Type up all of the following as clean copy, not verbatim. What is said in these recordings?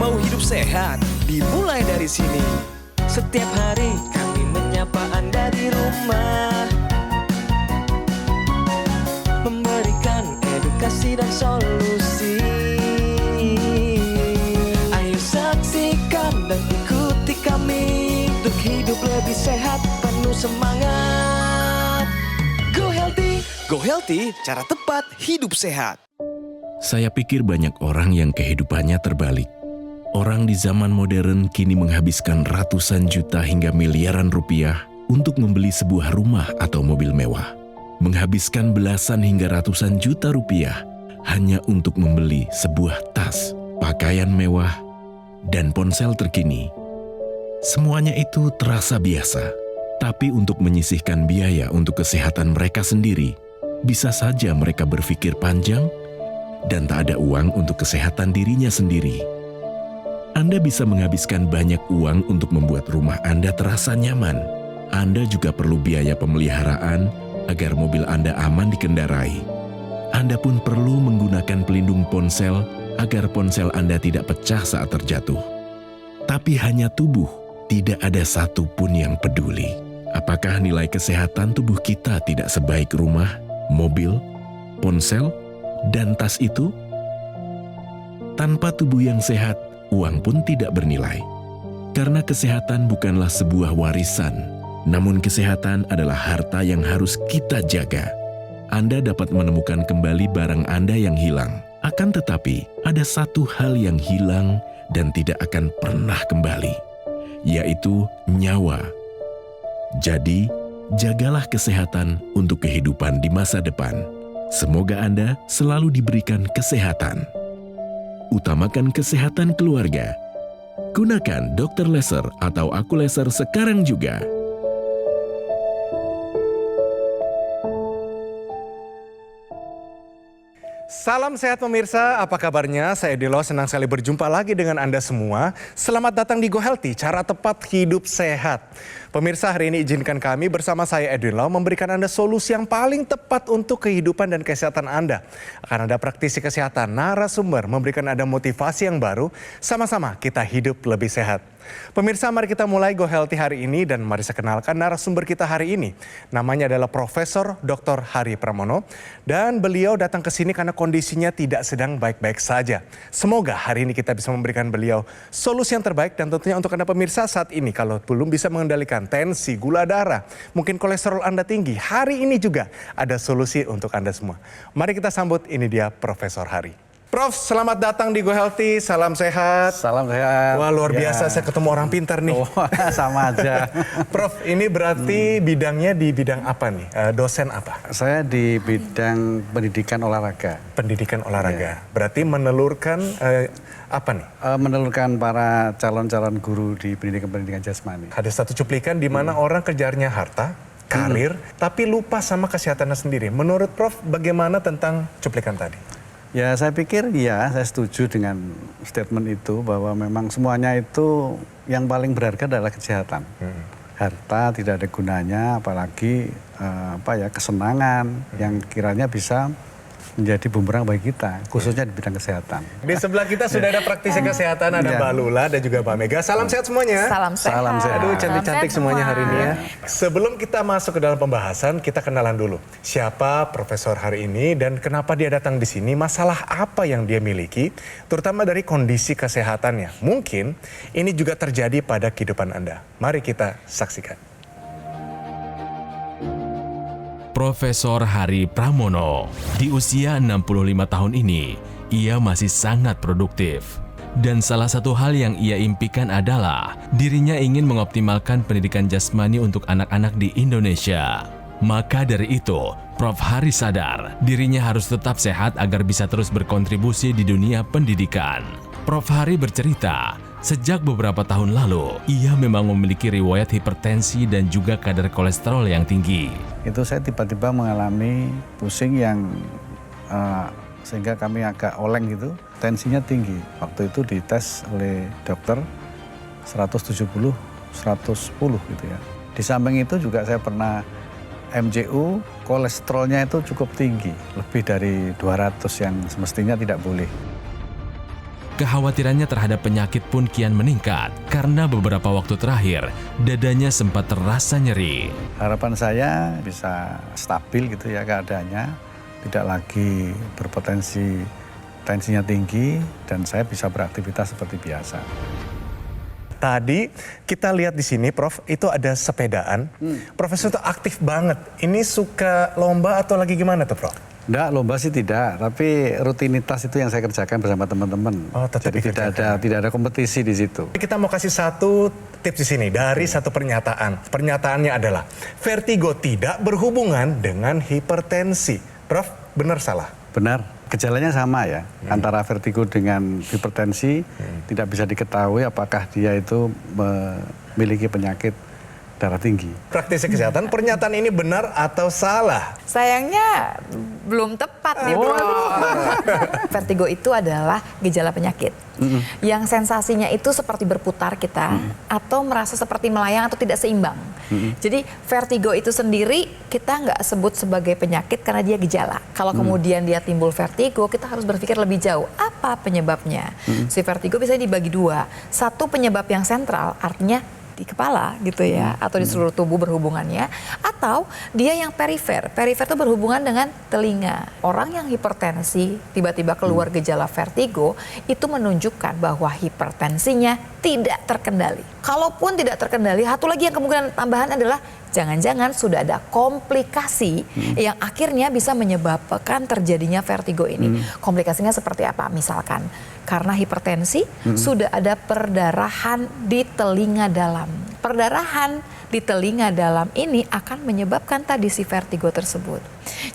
Mau hidup sehat, dimulai dari sini. Setiap hari kami menyapa Anda di rumah, memberikan edukasi dan solusi. Ayo saksikan dan ikuti kami untuk hidup lebih sehat, penuh semangat. Go Healthy. Go Healthy, cara tepat hidup sehat. Saya pikir banyak orang yang kehidupannya terbalik. Orang di zaman modern kini menghabiskan ratusan juta hingga miliaran rupiah untuk membeli sebuah rumah atau mobil mewah. Menghabiskan belasan hingga ratusan juta rupiah hanya untuk membeli sebuah tas, pakaian mewah, dan ponsel terkini. Semuanya itu terasa biasa, tapi untuk menyisihkan biaya untuk kesehatan mereka sendiri, bisa saja mereka berpikir panjang dan tak ada uang untuk kesehatan dirinya sendiri. Anda bisa menghabiskan banyak uang untuk membuat rumah Anda terasa nyaman. Anda juga perlu biaya pemeliharaan agar mobil Anda aman dikendarai. Anda pun perlu menggunakan pelindung ponsel agar ponsel Anda tidak pecah saat terjatuh. Tapi hanya tubuh, tidak ada satupun yang peduli. Apakah nilai kesehatan tubuh kita tidak sebaik rumah, mobil, ponsel, dan tas itu? Tanpa tubuh yang sehat, uang pun tidak bernilai. Karena kesehatan bukanlah sebuah warisan, namun kesehatan adalah harta yang harus kita jaga. Anda dapat menemukan kembali barang Anda yang hilang. Akan tetapi, ada satu hal yang hilang dan tidak akan pernah kembali, yaitu nyawa. Jadi, jagalah kesehatan untuk kehidupan di masa depan. Semoga Anda selalu diberikan kesehatan. Utamakan kesehatan keluarga. Gunakan Dr. Laser atau Aku Laser sekarang juga. Salam sehat pemirsa, apa kabarnya? Saya Dilo, senang sekali berjumpa lagi dengan Anda semua. Selamat datang di Go Healthy, cara tepat hidup sehat. Pemirsa, hari ini izinkan kami bersama saya Edwin Lau memberikan Anda solusi yang paling tepat untuk kehidupan dan kesehatan Anda. Akan ada praktisi kesehatan, narasumber, memberikan Anda motivasi yang baru, sama-sama kita hidup lebih sehat. Pemirsa, mari kita mulai Go Healthy hari ini dan mari saya kenalkan narasumber kita hari ini. Namanya adalah Profesor Dr. Hari Pramono dan beliau datang ke sini karena kondisinya tidak sedang baik-baik saja. Semoga hari ini kita bisa memberikan beliau solusi yang terbaik dan tentunya untuk Anda pemirsa saat ini kalau belum bisa mengendalikan tensi, gula darah, mungkin kolesterol Anda tinggi, hari ini juga ada solusi untuk Anda semua. Mari kita sambut, ini dia Profesor Hari. Prof, selamat datang di Go Healthy, salam sehat. Salam sehat. Wah, luar biasa, saya ketemu orang pintar nih. Oh, sama aja. Prof, ini berarti bidangnya di bidang apa nih? Dosen apa? Saya di bidang pendidikan olahraga. Pendidikan olahraga. Berarti menelurkan apa nih? Menelurkan para calon-calon guru di pendidikan jasmani. Ada satu cuplikan di mana orang kejarnya harta, karir, tapi lupa sama kesehatannya sendiri. Menurut Prof, bagaimana tentang cuplikan tadi? Ya, saya pikir ya, saya setuju dengan statement itu bahwa memang semuanya itu yang paling berharga adalah kesehatan. Harta tidak ada gunanya, apalagi kesenangan yang kiranya bisa menjadi bumerang bagi kita, khususnya di bidang kesehatan. Di sebelah kita sudah ada praktisi kesehatan, ada Mbak Lula dan juga Mbak Mega. Salam sehat semuanya. Salam sehat. Salam sehat. Aduh, cantik-cantik semuanya hari ini ya. Sebelum kita masuk ke dalam pembahasan, kita kenalan dulu. Siapa Profesor Hari ini dan kenapa dia datang di sini, masalah apa yang dia miliki, terutama dari kondisi kesehatannya. Mungkin ini juga terjadi pada kehidupan Anda. Mari kita saksikan. Profesor Hari Pramono. Di usia 65 tahun ini, ia masih sangat produktif. Dan salah satu hal yang ia impikan adalah dirinya ingin mengoptimalkan pendidikan jasmani untuk anak-anak di Indonesia. Maka dari itu, Prof. Hari sadar dirinya harus tetap sehat agar bisa terus berkontribusi di dunia pendidikan. Prof. Hari bercerita, sejak beberapa tahun lalu, ia memang memiliki riwayat hipertensi dan juga kadar kolesterol yang tinggi. Itu saya tiba-tiba mengalami pusing yang sehingga kami agak oleng gitu, tensinya tinggi. Waktu itu dites oleh dokter 170, 110 gitu ya. Di samping itu juga saya pernah MCU, kolesterolnya itu cukup tinggi, lebih dari 200 yang semestinya tidak boleh. Kekhawatirannya terhadap penyakit pun kian meningkat karena beberapa waktu terakhir dadanya sempat terasa nyeri. Harapan saya bisa stabil gitu ya keadaannya, tidak lagi berpotensi tensinya tinggi dan saya bisa beraktivitas seperti biasa. Tadi kita lihat di sini, Prof, itu ada sepedaan. Profesor itu aktif banget. Ini suka lomba atau lagi gimana tuh, Prof? Enggak, lomba sih tidak, tapi rutinitas itu yang saya kerjakan bersama teman-teman. Oh, tetap jadi tidak ada kompetisi di situ. Kita mau kasih satu tips di sini dari satu pernyataan. Pernyataannya adalah vertigo tidak berhubungan dengan hipertensi. Prof, benar salah? Benar, gejalanya sama ya, antara vertigo dengan hipertensi. Tidak bisa diketahui apakah dia itu memiliki penyakit darah tinggi. Praktisi kesehatan, pernyataan ini benar atau salah? Sayangnya belum tepat nih, Bro. Vertigo itu adalah gejala penyakit. Yang sensasinya itu seperti berputar kita atau merasa seperti melayang atau tidak seimbang. Jadi vertigo itu sendiri kita nggak sebut sebagai penyakit karena dia gejala. Kalau kemudian dia timbul vertigo, kita harus berpikir lebih jauh. Apa penyebabnya? Si vertigo bisa dibagi dua. Satu penyebab yang sentral, artinya di kepala gitu ya, atau di seluruh tubuh berhubungannya, atau dia yang perifer. Perifer itu berhubungan dengan telinga. Orang yang hipertensi tiba-tiba keluar gejala vertigo itu menunjukkan bahwa hipertensinya tidak terkendali. Kalaupun tidak terkendali, satu lagi yang kemungkinan tambahan adalah jangan-jangan sudah ada komplikasi yang akhirnya bisa menyebabkan terjadinya vertigo ini. Komplikasinya seperti apa? Misalkan karena hipertensi sudah ada perdarahan di telinga dalam. Perdarahan di telinga dalam ini akan menyebabkan tadi si vertigo tersebut.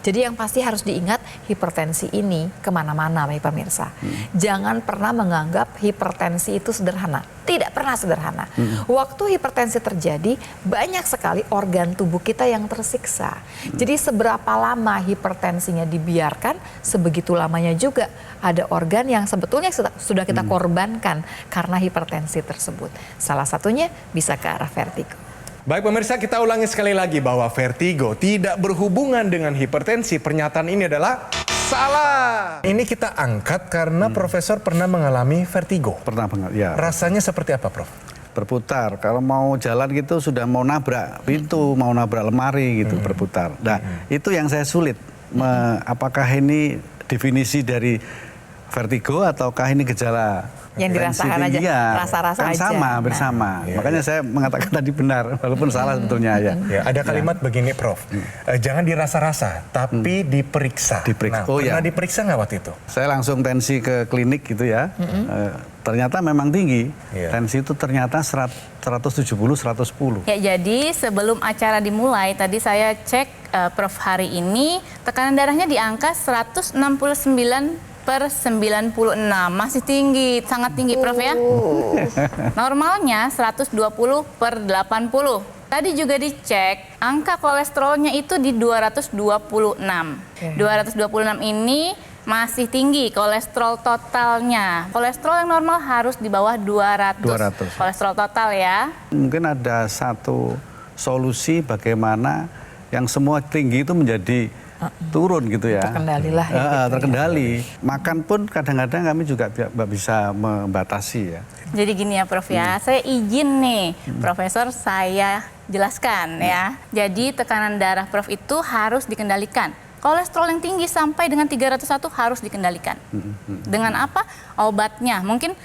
Jadi yang pasti harus diingat, hipertensi ini kemana-mana Bapak pemirsa. Jangan pernah menganggap hipertensi itu sederhana. Tidak pernah sederhana. Waktu hipertensi terjadi, banyak sekali organ tubuh kita yang tersiksa. Jadi seberapa lama hipertensinya dibiarkan, sebegitu lamanya juga ada organ yang sebetulnya sudah kita korbankan karena hipertensi tersebut. Salah satunya bisa ke arah vertigo. Baik pemirsa, kita ulangi sekali lagi bahwa vertigo tidak berhubungan dengan hipertensi. Pernyataan ini adalah salah. Ini kita angkat karena Profesor pernah mengalami vertigo. Pernah banget, ya. Rasanya seperti apa, Prof? Berputar, kalau mau jalan gitu sudah mau nabrak pintu, mau nabrak lemari gitu, berputar. Nah, itu yang saya sulit. Apakah ini definisi dari vertigo ataukah ini gejala yang dirasakan aja, rasa-rasa kan aja. sama, bersama. Makanya saya mengatakan tadi benar, walaupun salah sebetulnya ya. Ya, ada kalimat begini, Prof. Jangan dirasa-rasa, tapi diperiksa. Diperiksa. Nah, pernah diperiksa nggak waktu itu? Saya langsung tensi ke klinik gitu ya. Ternyata memang tinggi. Iya. Tensi itu ternyata 170/110. Ya, jadi sebelum acara dimulai, tadi saya cek Prof hari ini, tekanan darahnya di angka 169/96, masih tinggi, sangat tinggi Prof ya. Normalnya 120/80. Tadi juga dicek, angka kolesterolnya itu di 226. 226 ini masih tinggi kolesterol totalnya. Kolesterol yang normal harus di bawah 200. Kolesterol total ya. Mungkin ada satu solusi bagaimana yang semua tinggi itu menjadi turun gitu ya. Terkendali lah ya. Terkendali. Makan pun kadang-kadang kami juga tidak bisa membatasi ya. Jadi gini ya Prof ya, saya izin nih Profesor saya jelaskan ya. Jadi tekanan darah Prof itu harus dikendalikan. Kolesterol yang tinggi sampai dengan 301 harus dikendalikan. Dengan apa? Obatnya. Mungkin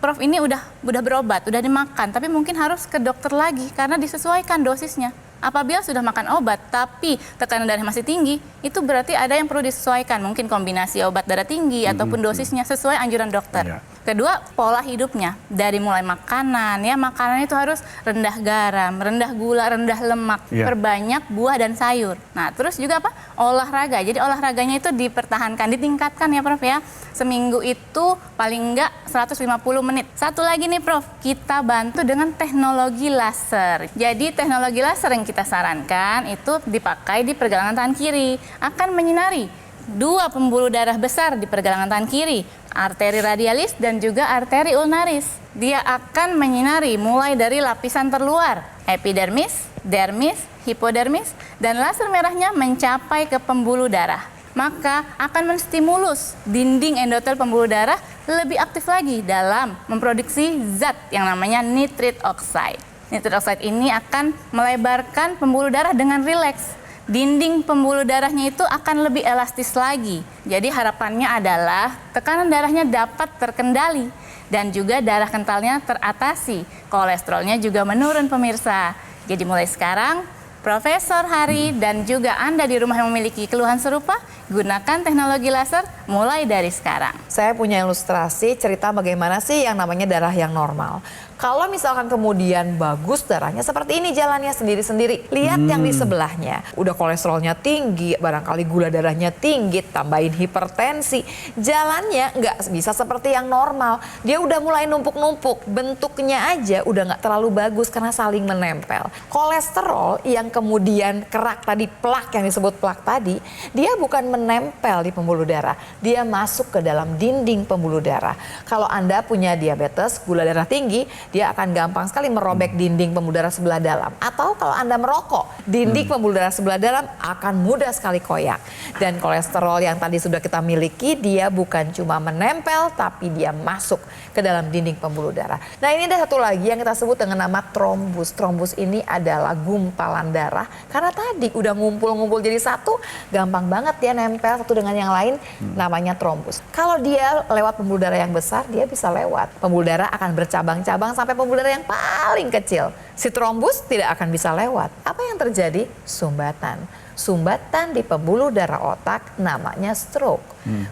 Prof ini udah berobat, udah dimakan, tapi mungkin harus ke dokter lagi karena disesuaikan dosisnya. Apabila sudah makan obat tapi tekanan darah masih tinggi, itu berarti ada yang perlu disesuaikan. Mungkin kombinasi obat darah tinggi ataupun dosisnya sesuai anjuran dokter. Ya. Kedua, pola hidupnya. Dari mulai makanan, ya makanan itu harus rendah garam, rendah gula, rendah lemak, perbanyak buah dan sayur. Nah, terus juga apa? Olahraga. Jadi olahraganya itu dipertahankan, ditingkatkan ya Prof ya. Seminggu itu paling enggak 150 menit. Satu lagi nih Prof, kita bantu dengan teknologi laser. Jadi teknologi laser yang kita sarankan itu dipakai di pergelangan tangan kiri. Akan menyinari dua pembuluh darah besar di pergelangan tangan kiri, arteri radialis dan juga arteri ulnaris. Dia akan menyinari mulai dari lapisan terluar, epidermis, dermis, hipodermis, dan laser merahnya mencapai ke pembuluh darah. maka akan menstimulus dinding endotel pembuluh darah lebih aktif lagi dalam memproduksi zat yang namanya nitric oxide. Nitric oxide ini akan melebarkan pembuluh darah dengan rileks. Dinding pembuluh darahnya itu akan lebih elastis lagi. Jadi harapannya adalah tekanan darahnya dapat terkendali dan juga darah kentalnya teratasi. Kolesterolnya juga menurun pemirsa. Jadi mulai sekarang Profesor Hari dan juga Anda di rumah yang memiliki keluhan serupa, gunakan teknologi laser mulai dari sekarang. Saya punya ilustrasi cerita bagaimana sih yang namanya darah yang normal. Kalau misalkan kemudian bagus darahnya seperti ini jalannya sendiri-sendiri. Lihat yang di sebelahnya. Udah kolesterolnya tinggi, barangkali gula darahnya tinggi, tambahin hipertensi. Jalannya nggak bisa seperti yang normal. Dia udah mulai numpuk-numpuk. Bentuknya aja udah nggak terlalu bagus karena saling menempel. Kolesterol yang kemudian kerak tadi, plak yang disebut plak tadi, dia bukan menempel di pembuluh darah. Dia masuk ke dalam dinding pembuluh darah. Kalau Anda punya diabetes, gula darah tinggi, dia akan gampang sekali merobek dinding pembuluh darah sebelah dalam. Atau kalau Anda merokok, dinding pembuluh darah sebelah dalam akan mudah sekali koyak. Dan kolesterol yang tadi sudah kita miliki, dia bukan cuma menempel, tapi dia masuk ke dalam dinding pembuluh darah. Nah ini ada satu lagi yang kita sebut dengan nama trombus. Trombus ini adalah gumpalan darah. Karena tadi udah ngumpul-ngumpul jadi satu, gampang banget dia nempel satu dengan yang lain, namanya trombus. Kalau dia lewat pembuluh darah yang besar, dia bisa lewat. Pembuluh darah akan bercabang-cabang sampai pembuluh darah yang paling kecil. Si trombus tidak akan bisa lewat. Apa yang terjadi? Sumbatan. Sumbatan di pembuluh darah otak namanya stroke.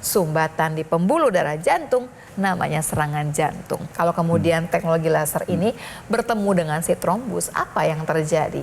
Sumbatan di pembuluh darah jantung namanya serangan jantung. Kalau kemudian teknologi laser ini bertemu dengan si trombus, apa yang terjadi?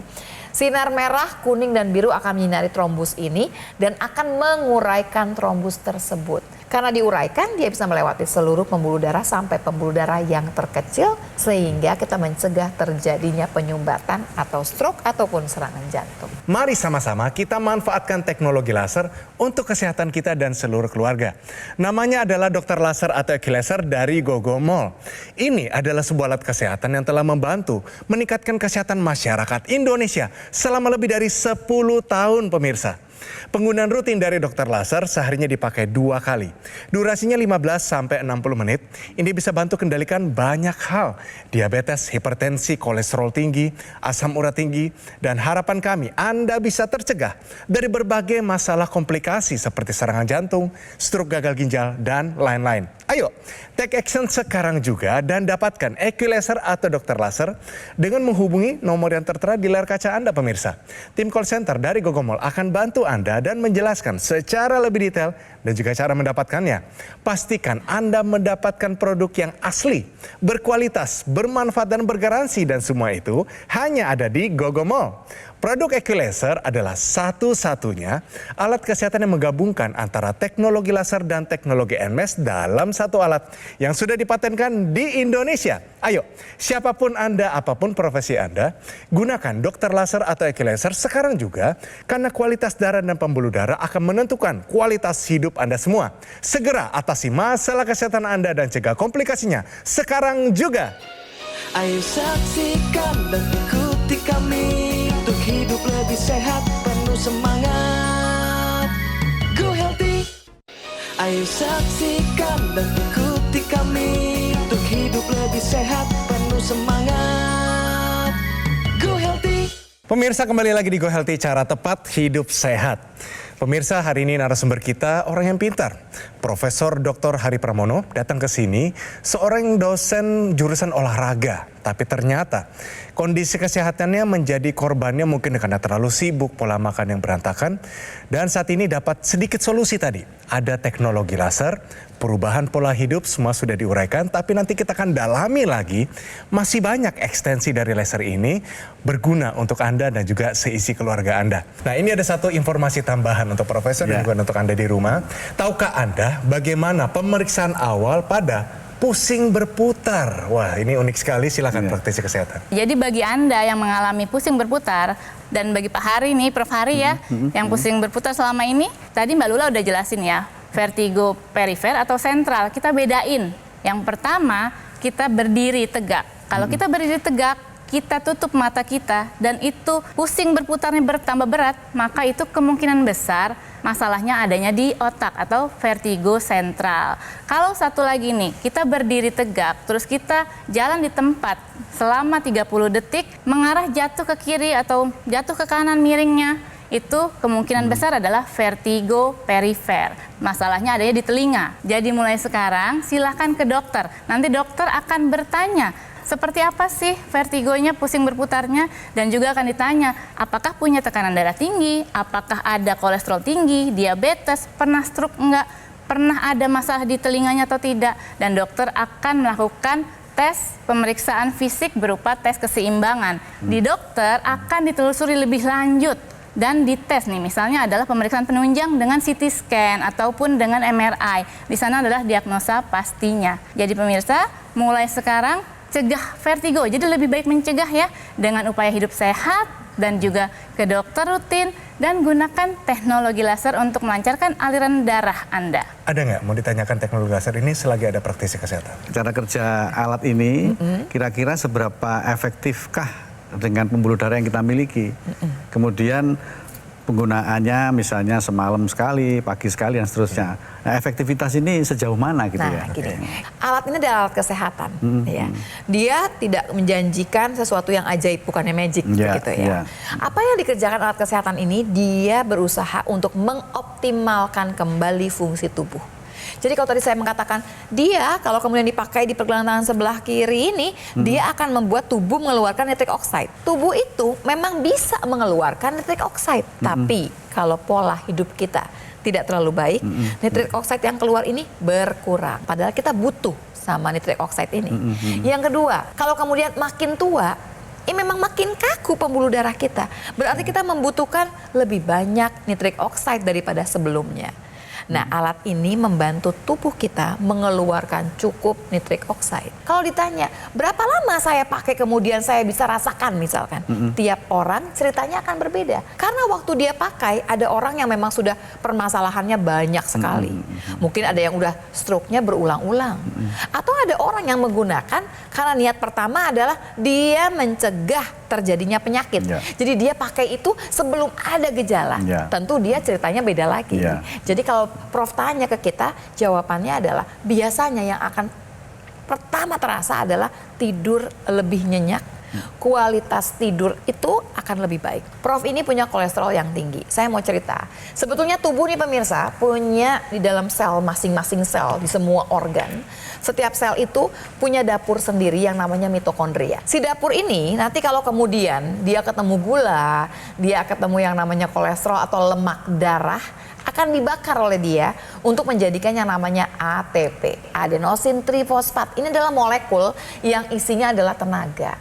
Sinar merah, kuning, dan biru akan menyinari trombus ini dan akan menguraikan trombus tersebut. Karena diuraikan, dia bisa melewati seluruh pembuluh darah sampai pembuluh darah yang terkecil sehingga kita mencegah terjadinya penyumbatan atau stroke ataupun serangan jantung. Mari sama-sama kita manfaatkan teknologi laser untuk kesehatan kita dan seluruh keluarga. Namanya adalah dokter laser atau laser dari Gogomol. Ini adalah sebuah alat kesehatan yang telah membantu meningkatkan kesehatan masyarakat Indonesia selama lebih dari 10 tahun pemirsa. Penggunaan rutin dari dokter laser seharinya dipakai 2 kali. Durasinya 15 sampai 60 menit. Ini bisa bantu kendalikan banyak hal. Diabetes, hipertensi, kolesterol tinggi, asam urat tinggi. Dan harapan kami Anda bisa tercegah dari berbagai masalah komplikasi seperti serangan jantung, stroke gagal ginjal, dan lain-lain. Ayo, take action sekarang juga dan dapatkan Equilaser atau dokter laser dengan menghubungi nomor yang tertera di layar kaca Anda pemirsa. Tim call center dari Gogomol akan bantu Anda dan menjelaskan secara lebih detail dan juga cara mendapatkannya. Pastikan Anda mendapatkan produk yang asli, berkualitas, bermanfaat dan bergaransi dan semua itu hanya ada di Gogomol. Produk Equilaser adalah satu-satunya alat kesehatan yang menggabungkan antara teknologi laser dan teknologi NMES dalam satu alat yang sudah dipatenkan di Indonesia. Ayo, siapapun Anda, apapun profesi Anda, gunakan dokter laser atau Equilaser sekarang juga karena kualitas darah dan pembuluh darah akan menentukan kualitas hidup Anda semua. Segera atasi masalah kesehatan Anda dan cegah komplikasinya sekarang juga. Ayo saksikan dan ikuti kami untuk hidup lebih sehat, penuh semangat. Go Healthy. Ayo saksikan dan ikuti kami untuk hidup lebih sehat, penuh semangat. Go Healthy. Pemirsa, kembali lagi di Go Healthy, cara tepat hidup sehat. Pemirsa, hari ini narasumber kita orang yang pintar. Profesor Dr. Hari Pramono datang ke sini, seorang dosen jurusan olahraga. Tapi ternyata kondisi kesehatannya menjadi korbannya mungkin karena terlalu sibuk, pola makan yang berantakan. Dan saat ini dapat sedikit solusi tadi. Ada teknologi laser, perubahan pola hidup semua sudah diuraikan. Tapi nanti kita akan dalami lagi, masih banyak ekstensi dari laser ini berguna untuk Anda dan juga seisi keluarga Anda. Nah, ini ada satu informasi tambahan untuk Profesor dan juga untuk Anda di rumah. Tahukah Anda bagaimana pemeriksaan awal pada pusing berputar? Wah, ini unik sekali. Silakan praktisi kesehatan. Jadi bagi Anda yang mengalami pusing berputar, dan bagi Pak Hari nih, Prof. Hari ya, yang pusing berputar selama ini, tadi Mbak Lula udah jelasin ya, vertigo perifer atau sentral. Kita bedain. Yang pertama, kita berdiri tegak. Kalau kita berdiri tegak, kita tutup mata kita dan itu pusing berputarnya bertambah berat, maka itu kemungkinan besar masalahnya adanya di otak atau vertigo sentral. Kalau satu lagi nih, kita berdiri tegak, terus kita jalan di tempat selama 30 detik, mengarah jatuh ke kiri atau jatuh ke kanan miringnya, itu kemungkinan besar adalah vertigo perifer. Masalahnya adanya di telinga. Jadi mulai sekarang silahkan ke dokter. Nanti dokter akan bertanya, seperti apa sih vertigonya, pusing berputarnya, dan juga akan ditanya apakah punya tekanan darah tinggi, apakah ada kolesterol tinggi, diabetes, pernah stroke enggak, pernah ada masalah di telinganya atau tidak, dan dokter akan melakukan tes pemeriksaan fisik berupa tes keseimbangan. Di dokter akan ditelusuri lebih lanjut dan dites nih, misalnya adalah pemeriksaan penunjang dengan CT scan ataupun dengan MRI. Di sana adalah diagnosa pastinya. Jadi pemirsa, mulai sekarang cegah vertigo. Jadi lebih baik mencegah ya dengan upaya hidup sehat dan juga ke dokter rutin dan gunakan teknologi laser untuk melancarkan aliran darah Anda. Ada nggak mau ditanyakan teknologi laser ini selagi ada praktisi kesehatan? Cara kerja alat ini kira-kira seberapa efektifkah dengan pembuluh darah yang kita miliki? Kemudian penggunaannya misalnya semalam sekali, pagi sekali, dan seterusnya. Nah, efektivitas ini sejauh mana gitu ya? Gini, alat ini adalah alat kesehatan. Ya. Dia tidak menjanjikan sesuatu yang ajaib, bukannya magic gitu ya. Apa yang dikerjakan alat kesehatan ini, dia berusaha untuk mengoptimalkan kembali fungsi tubuh. Jadi kalau tadi saya mengatakan, dia kalau kemudian dipakai di pergelangan tangan sebelah kiri ini, dia akan membuat tubuh mengeluarkan nitric oxide. Tubuh itu memang bisa mengeluarkan nitric oxide, tapi kalau pola hidup kita tidak terlalu baik, nitric oxide yang keluar ini berkurang. Padahal kita butuh sama nitric oxide ini. Yang kedua, kalau kemudian makin tua, ini memang makin kaku pembuluh darah kita. Berarti kita membutuhkan lebih banyak nitric oxide daripada sebelumnya. Nah, alat ini membantu tubuh kita mengeluarkan cukup nitric oxide. Kalau ditanya, berapa lama saya pakai kemudian saya bisa rasakan misalkan, tiap orang ceritanya akan berbeda. Karena waktu dia pakai, ada orang yang memang sudah permasalahannya banyak sekali. Mungkin ada yang udah stroke-nya berulang-ulang. Atau ada orang yang menggunakan karena niat pertama adalah dia mencegah terjadinya penyakit. Jadi dia pakai itu sebelum ada gejala. Tentu dia ceritanya beda lagi. Jadi kalau Prof tanya ke kita, jawabannya adalah biasanya yang akan pertama terasa adalah tidur lebih nyenyak. Kualitas tidur itu akan lebih baik. Prof ini punya kolesterol yang tinggi. Saya mau cerita. Sebetulnya tubuh nih pemirsa punya di dalam sel masing-masing sel di semua organ. Setiap sel itu punya dapur sendiri yang namanya mitokondria. Si dapur ini nanti kalau kemudian dia ketemu gula, dia ketemu yang namanya kolesterol atau lemak darah, akan dibakar oleh dia untuk menjadikan yang namanya ATP, adenosin trifosfat. Ini adalah molekul yang isinya adalah tenaga.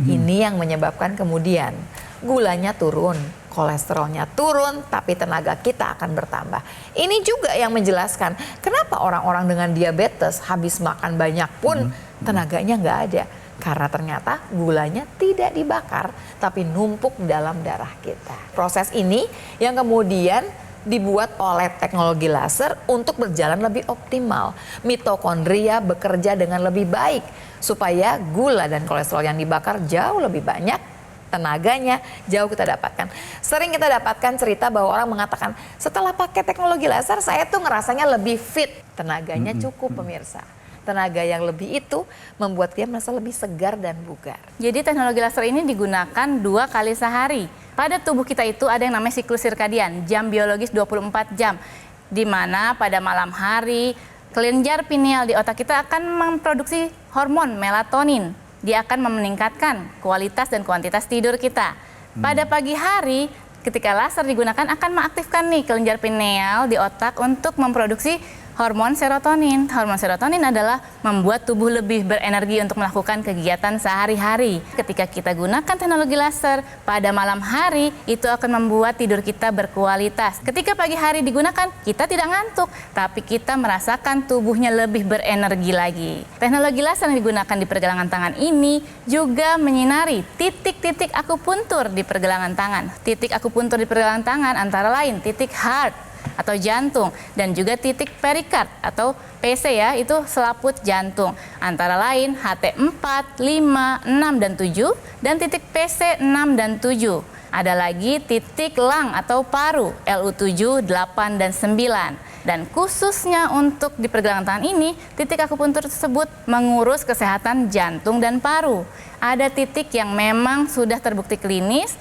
Ini yang menyebabkan kemudian gulanya turun, kolesterolnya turun, tapi tenaga kita akan bertambah. Ini juga yang menjelaskan kenapa orang-orang dengan diabetes habis makan banyak pun tenaganya nggak ada. Karena ternyata gulanya tidak dibakar, tapi numpuk dalam darah kita. Proses ini yang kemudian dibuat oleh teknologi laser untuk berjalan lebih optimal. Mitokondria bekerja dengan lebih baik supaya gula dan kolesterol yang dibakar jauh lebih banyak, tenaganya jauh kita dapatkan. Sering kita dapatkan cerita bahwa orang mengatakan setelah pakai teknologi laser saya tuh ngerasanya lebih fit. Tenaganya cukup pemirsa. Tenaga yang lebih itu membuat dia merasa lebih segar dan bugar. Jadi teknologi laser ini digunakan 2 kali sehari. Pada tubuh kita itu ada yang namanya siklus sirkadian, jam biologis 24 jam. Di mana pada malam hari kelenjar pineal di otak kita akan memproduksi hormon melatonin. Dia akan meningkatkan kualitas dan kuantitas tidur kita. Pada pagi hari ketika laser digunakan akan mengaktifkan nih kelenjar pineal di otak untuk memproduksi hormon serotonin. Hormon serotonin adalah membuat tubuh lebih berenergi untuk melakukan kegiatan sehari-hari. Ketika kita gunakan teknologi laser pada malam hari, itu akan membuat tidur kita berkualitas. Ketika pagi hari digunakan, kita tidak ngantuk, tapi kita merasakan tubuhnya lebih berenergi lagi. Teknologi laser yang digunakan di pergelangan tangan ini juga menyinari titik-titik akupuntur di pergelangan tangan. Titik akupuntur di pergelangan tangan antara lain titik heart atau jantung, dan juga titik perikard atau PC ya, itu selaput jantung. Antara lain HT4, 5, 6, dan 7, dan titik PC 6 dan 7. Ada lagi titik lang atau paru, LU7, 8, dan 9. Dan khususnya untuk di pergelangan tangan ini, titik akupuntur tersebut mengurus kesehatan jantung dan paru. Ada titik yang memang sudah terbukti klinis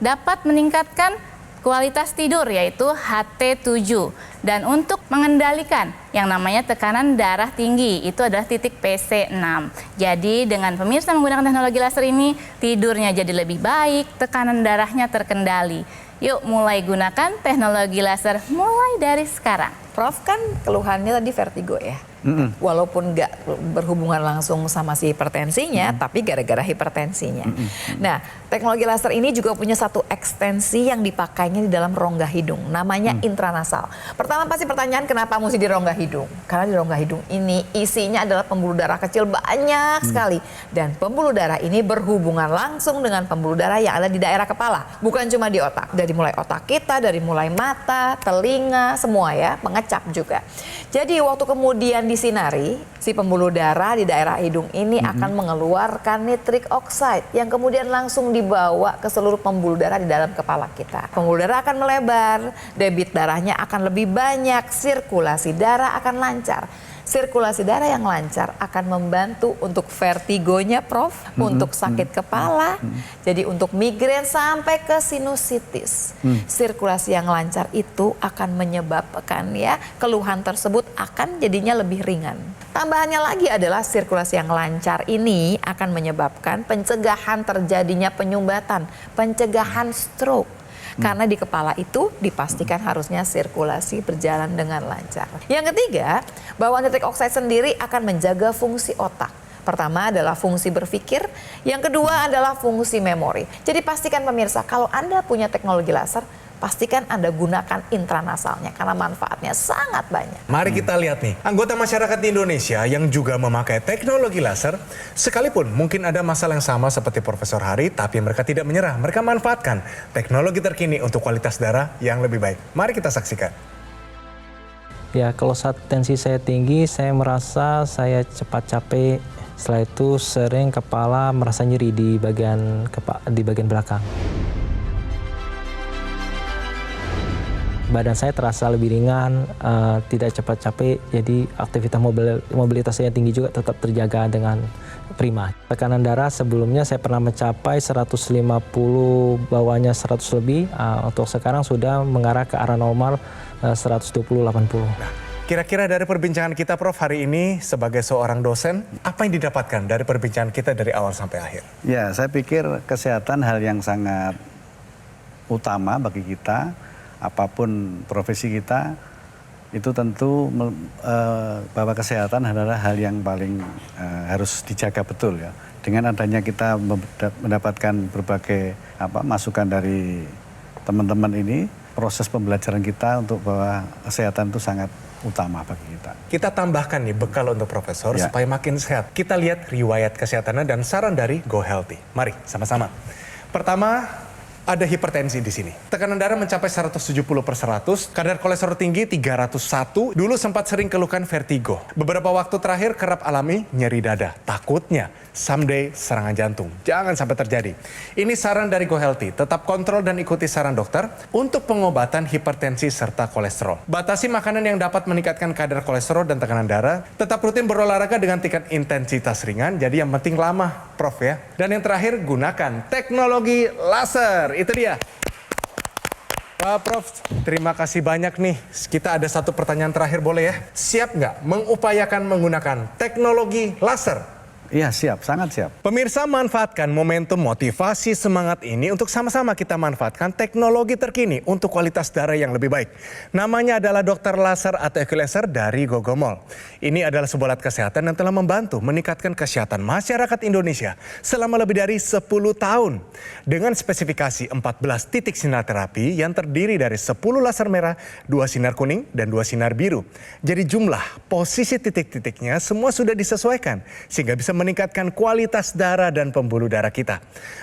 dapat meningkatkan kualitas tidur, yaitu HT7. Dan untuk mengendalikan yang namanya tekanan darah tinggi, itu adalah titik PC6. Jadi dengan pemirsa menggunakan teknologi laser ini, tidurnya jadi lebih baik, tekanan darahnya terkendali. Yuk mulai gunakan teknologi laser mulai dari sekarang. Prof, kan keluhannya tadi vertigo ya. Walaupun nggak berhubungan langsung sama si hipertensinya, tapi gara-gara hipertensinya. Nah, teknologi laser ini juga punya satu ekstensi yang dipakainya di dalam rongga hidung, namanya intranasal. Pertama pasti pertanyaan, kenapa mesti di rongga hidung? Karena di rongga hidung ini isinya adalah pembuluh darah kecil banyak sekali. Dan pembuluh darah ini berhubungan langsung dengan pembuluh darah yang ada di daerah kepala. Bukan cuma di otak, dari mulai otak kita, dari mulai mata, telinga, semua ya, mengecap juga. Jadi waktu kemudian disinari, si pembuluh darah di daerah hidung ini akan mengeluarkan nitric oxide yang kemudian langsung dibawa ke seluruh pembuluh darah di dalam kepala kita. Pembuluh darah akan melebar, debit darahnya akan lebih banyak, sirkulasi darah akan lancar. Sirkulasi darah yang lancar akan membantu untuk vertigonya, Prof, untuk sakit kepala, jadi untuk migrain sampai ke sinusitis. Sirkulasi yang lancar itu akan menyebabkan ya keluhan tersebut akan jadinya lebih ringan. Tambahannya lagi adalah sirkulasi yang lancar ini akan menyebabkan pencegahan terjadinya penyumbatan, pencegahan stroke. Karena di kepala itu dipastikan harusnya sirkulasi berjalan dengan lancar. Yang ketiga, bahwa nitric oxide sendiri akan menjaga fungsi otak. Pertama adalah fungsi berpikir, yang kedua adalah fungsi memori. Jadi pastikan pemirsa, kalau Anda punya teknologi laser, pastikan Anda gunakan intranasalnya karena manfaatnya sangat banyak. Mari kita lihat nih, anggota masyarakat di Indonesia yang juga memakai teknologi laser, sekalipun mungkin ada masalah yang sama seperti Profesor Hari, tapi mereka tidak menyerah. Mereka manfaatkan teknologi terkini untuk kualitas darah yang lebih baik. Mari kita saksikan. Ya, kalau saat tensi saya tinggi, saya merasa saya cepat capek. Setelah itu sering kepala merasa nyeri di bagian belakang. Badan saya terasa lebih ringan, tidak cepat capek, jadi aktivitas mobilitas saya tinggi juga tetap terjaga dengan prima. Tekanan darah sebelumnya saya pernah mencapai 150, bawahnya 100 lebih, untuk sekarang sudah mengarah ke arah normal 120-80. Nah, kira-kira dari perbincangan kita, Prof, hari ini sebagai seorang dosen, apa yang didapatkan dari perbincangan kita dari awal sampai akhir? Ya, saya pikir kesehatan hal yang sangat utama bagi kita. Apapun profesi kita, itu tentu bahwa kesehatan adalah hal yang paling harus dijaga betul ya. Dengan adanya kita mendapatkan berbagai masukan dari teman-teman ini, proses pembelajaran kita untuk bahwa kesehatan itu sangat utama bagi kita. Kita tambahkan nih bekal untuk Profesor supaya makin sehat. Kita lihat riwayat kesehatannya dan saran dari Go Healthy. Mari sama-sama. Pertama, ada hipertensi di sini. Tekanan darah mencapai 170/100, kadar kolesterol tinggi 301, dulu sempat sering keluhkan vertigo. Beberapa waktu terakhir kerap alami nyeri dada. Takutnya someday serangan jantung. Jangan sampai terjadi. Ini saran dari Go Healthy. Tetap kontrol dan ikuti saran dokter untuk pengobatan hipertensi serta kolesterol. Batasi makanan yang dapat meningkatkan kadar kolesterol dan tekanan darah. Tetap rutin berolahraga dengan tingkat intensitas ringan. Jadi yang penting lama, Prof ya. Dan yang terakhir, gunakan teknologi laser. Itu dia. Pak Prof, terima kasih banyak nih. Kita ada satu pertanyaan terakhir, boleh ya? Siap nggak mengupayakan menggunakan teknologi laser? Iya, siap, sangat siap. Pemirsa, manfaatkan momentum motivasi semangat ini untuk sama-sama kita manfaatkan teknologi terkini untuk kualitas darah yang lebih baik. Namanya adalah dokter laser atau equilaser dari Gogomol. Ini adalah sebuah alat kesehatan yang telah membantu meningkatkan kesehatan masyarakat Indonesia selama lebih dari 10 tahun. Dengan spesifikasi 14 titik sinar terapi yang terdiri dari 10 laser merah, 2 sinar kuning, dan 2 sinar biru. Jadi jumlah posisi titik-titiknya semua sudah disesuaikan sehingga bisa meningkatkan kualitas darah dan pembuluh darah kita.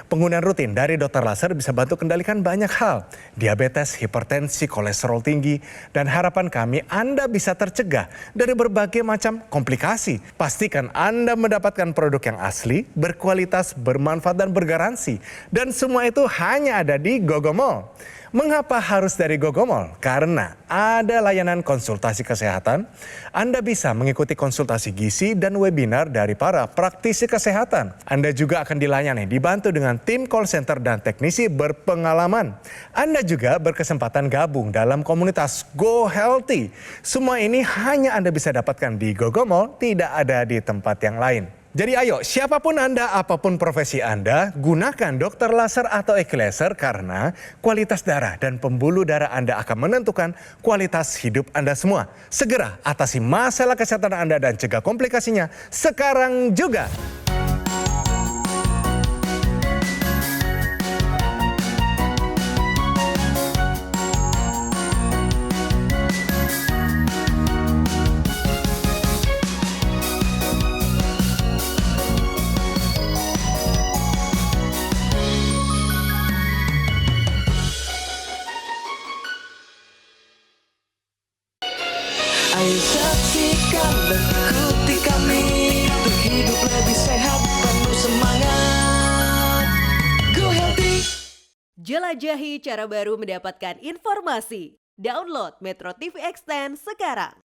Penggunaan rutin dari dokter laser bisa bantu kendalikan banyak hal. Diabetes, hipertensi, kolesterol tinggi, dan harapan kami Anda bisa tercegah dari berbagai macam komplikasi. Pastikan Anda mendapatkan produk yang asli, berkualitas, bermanfaat, dan bergaransi. Dan semua itu hanya ada di Gogomall. Mengapa harus dari Gogomall? Karena ada layanan konsultasi kesehatan. Anda bisa mengikuti konsultasi gizi dan webinar dari para praktisi kesehatan. Anda juga akan dilayani, dibantu dengan tim call center dan teknisi berpengalaman. Anda juga berkesempatan gabung dalam komunitas Go Healthy. Semua ini hanya Anda bisa dapatkan di Gogomall, tidak ada di tempat yang lain. Jadi ayo, siapapun Anda, apapun profesi Anda, gunakan dokter laser atau equilaser karena kualitas darah dan pembuluh darah Anda akan menentukan kualitas hidup Anda semua. Segera atasi masalah kesehatan Anda dan cegah komplikasinya sekarang juga. Ayo saksikan dan ikuti kami untuk hidup lebih sehat, penuh semangat. Go Healthy. Jelajahi cara baru mendapatkan informasi. Download Metro TV Extend sekarang.